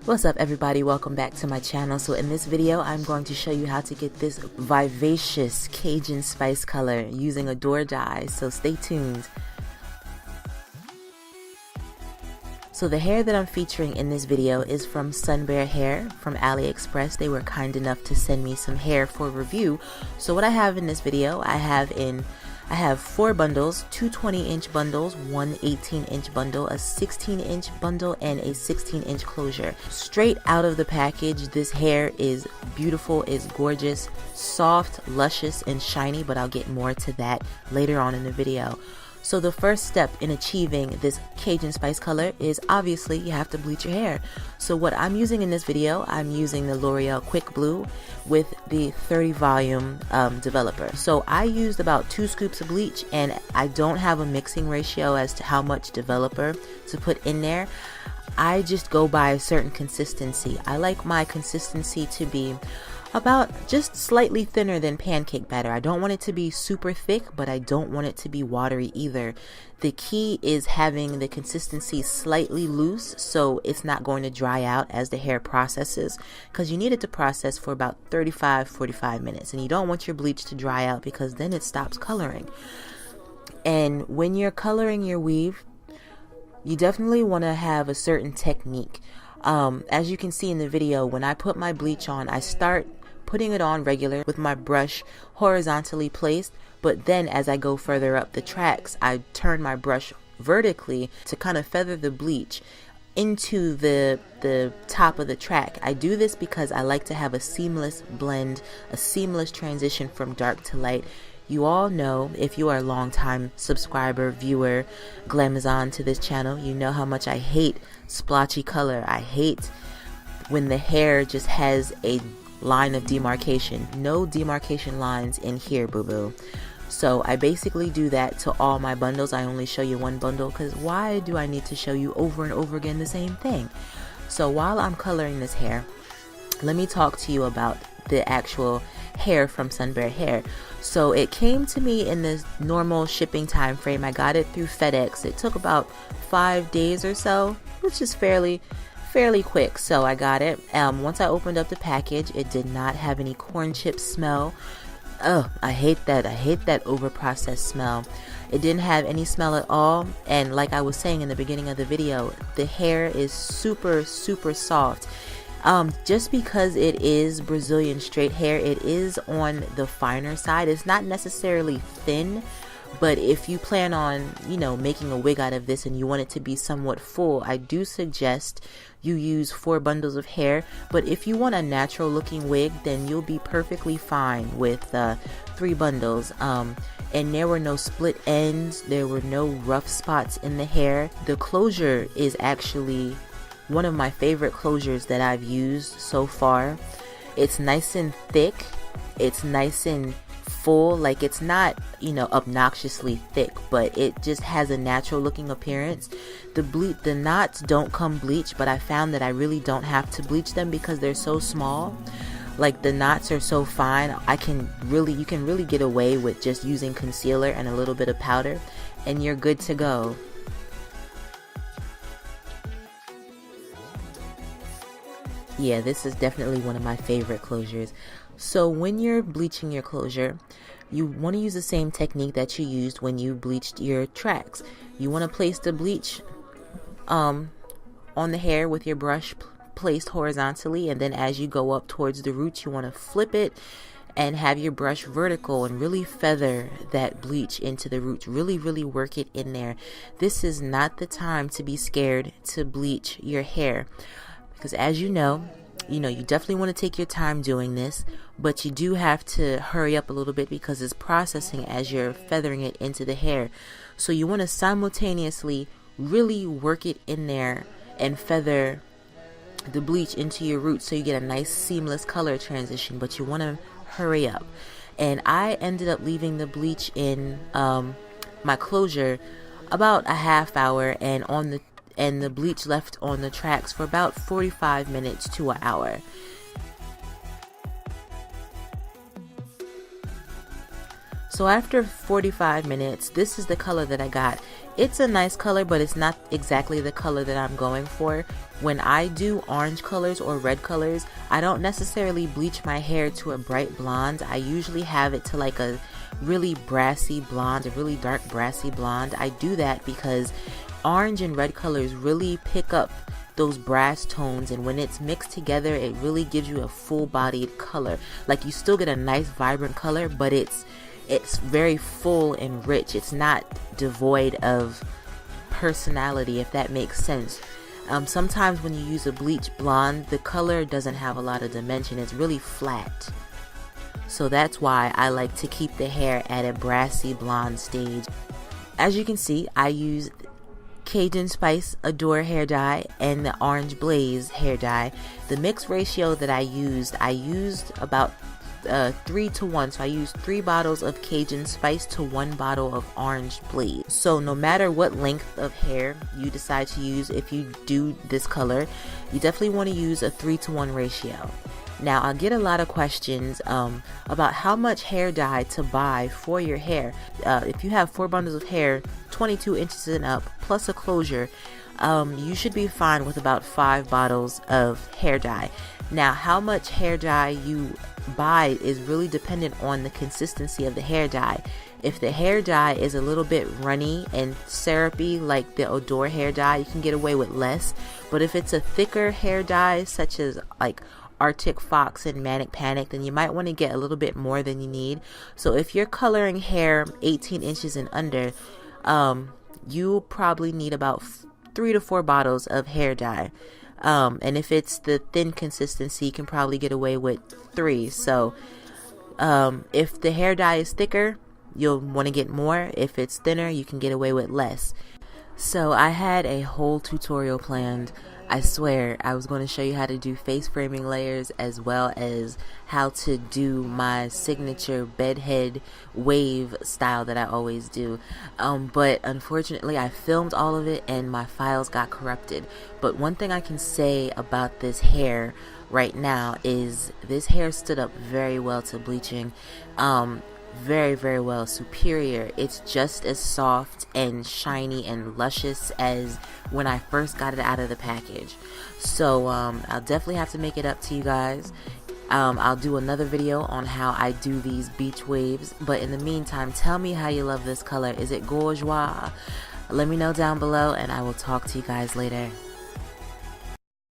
What's up everybody, welcome back to my channel. So in this video I'm going to show you how to get this vivacious Cajun spice color using a door dye, so stay tuned. So the hair that I'm featuring in this video is from Sunberhair from AliExpress. They were kind enough to send me some hair for review. So what I have in this video, I have 4 bundles, 2 20-inch bundles, 1 18-inch bundle, a 16-inch bundle, and a 16-inch closure. Straight out of the package, this hair is beautiful, is gorgeous, soft, luscious, and shiny, but I'll get more to that later on in the video. So the first step in achieving this Cajun spice color is obviously you have to bleach your hair. So what I'm using in this video, I'm using the L'Oreal Quick Blue with the 30 volume developer. So I used about 2 scoops of bleach, and I don't have a mixing ratio as to how much developer to put in there. I just go by a certain consistency. I like my consistency to be about just slightly thinner than pancake batter. I don't want it to be super thick, but I don't want it to be watery either. The key is having the consistency slightly loose so it's not going to dry out as the hair processes, because you need it to process for about 35-45 minutes, and you don't want your bleach to dry out because then it stops coloring. And when you're coloring your weave, you definitely want to have a certain technique. As you can see in the video, when I put my bleach on, I start putting it on regular with my brush horizontally placed, but then as I go further up the tracks, I turn my brush vertically to kind of feather the bleach into the top of the track. I do this because I like to have a seamless blend, a seamless transition from dark to light. You all know, if you are a long-time subscriber, viewer, glamazon to this channel, you know how much I hate splotchy color. I hate when the hair just has a line of demarcation. No demarcation lines in here, boo-boo. So I basically do that to all my bundles. I only show you one bundle because why do I need to show you over and over again the same thing? So while I'm coloring this hair, let me talk to you about the actual hair from Sunberhair. So it came to me in this normal shipping time frame. I got it through FedEx. It took about 5 days or so, which is fairly quick. So I got it. Once I opened up the package, it did not have any corn chip smell. Ugh, I hate that. I hate that overprocessed smell. It didn't have any smell at all, and like I was saying in the beginning of the video, the hair is super soft. Just because it is Brazilian straight hair, it is on the finer side. It's not necessarily thin, but if you plan on, you know, making a wig out of this and you want it to be somewhat full, I do suggest you use 4 bundles of hair. But if you want a natural looking wig, then you'll be perfectly fine with 3 bundles. And there were no split ends, there were no rough spots in the hair. The closure is actually one of my favorite closures that I've used so far. It's nice and thick, it's nice and full, like it's not, you know, obnoxiously thick, but it just has a natural looking appearance. The knots don't come bleached, but I found that I really don't have to bleach them because they're so small. Like the knots are so fine, you can really get away with just using concealer and a little bit of powder and you're good to go. Yeah, this is definitely one of my favorite closures. So when you're bleaching your closure, you want to use the same technique that you used when you bleached your tracks. You want to place the bleach on the hair with your brush placed horizontally, and then as you go up towards the roots, you want to flip it and have your brush vertical and really feather that bleach into the roots. Really work it in there. This is not the time to be scared to bleach your hair, because as you know, you definitely want to take your time doing this, but you do have to hurry up a little bit because it's processing as you're feathering it into the hair. So you want to simultaneously really work it in there and feather the bleach into your roots so you get a nice seamless color transition, but you want to hurry up. And I ended up leaving the bleach in my closure about a half hour, and the bleach left on the tracks for about 45 minutes to an hour. So after 45 minutes, this is the color that I got. It's a nice color, but it's not exactly the color that I'm going for. When I do orange colors or red colors, I don't necessarily bleach my hair to a bright blonde. I usually have it to like a really brassy blonde, a really dark brassy blonde. I do that because orange and red colors really pick up those brass tones, and when it's mixed together, it really gives you a full-bodied color. Like, you still get a nice vibrant color, but it's very full and rich. It's not devoid of personality, if that makes sense. Sometimes when you use a bleach blonde, the color doesn't have a lot of dimension. It's really flat. So that's why I like to keep the hair at a brassy blonde stage. As you can see, I use Cajun Spice Adore hair dye and the Orange Blaze hair dye. The mix ratio that I used about 3 to 1, so I used 3 bottles of Cajun Spice to 1 bottle of Orange Blaze. So no matter what length of hair you decide to use, if you do this color, you definitely want to use a 3 to 1 ratio. Now, I get a lot of questions about how much hair dye to buy for your hair. If you have 4 bundles of hair, 22 inches and up, plus a closure, you should be fine with about 5 bottles of hair dye. Now, how much hair dye you buy is really dependent on the consistency of the hair dye. If the hair dye is a little bit runny and syrupy like the Adore hair dye, you can get away with less. But if it's a thicker hair dye, such as like Arctic Fox and Manic Panic, then you might want to get a little bit more than you need. So if you're coloring hair 18 inches and under, you probably need about 3 to 4 bottles of hair dye. And if it's the thin consistency, you can probably get away with 3. So if the hair dye is thicker, you'll want to get more. If it's thinner, you can get away with less. So I had a whole tutorial planned. I swear I was going to show you how to do face framing layers, as well as how to do my signature bedhead wave style that I always do. But unfortunately I filmed all of it and my files got corrupted. But one thing I can say about this hair right now is this hair stood up very well to bleaching. Very, very well, superior. It's just as soft and shiny and luscious as when I first got it out of the package. So I'll definitely have to make it up to you guys. I'll do another video on how I do these beach waves, but in the meantime, tell me how you love this color. Is it gorgeous? Let me know down below, and I will talk to you guys later.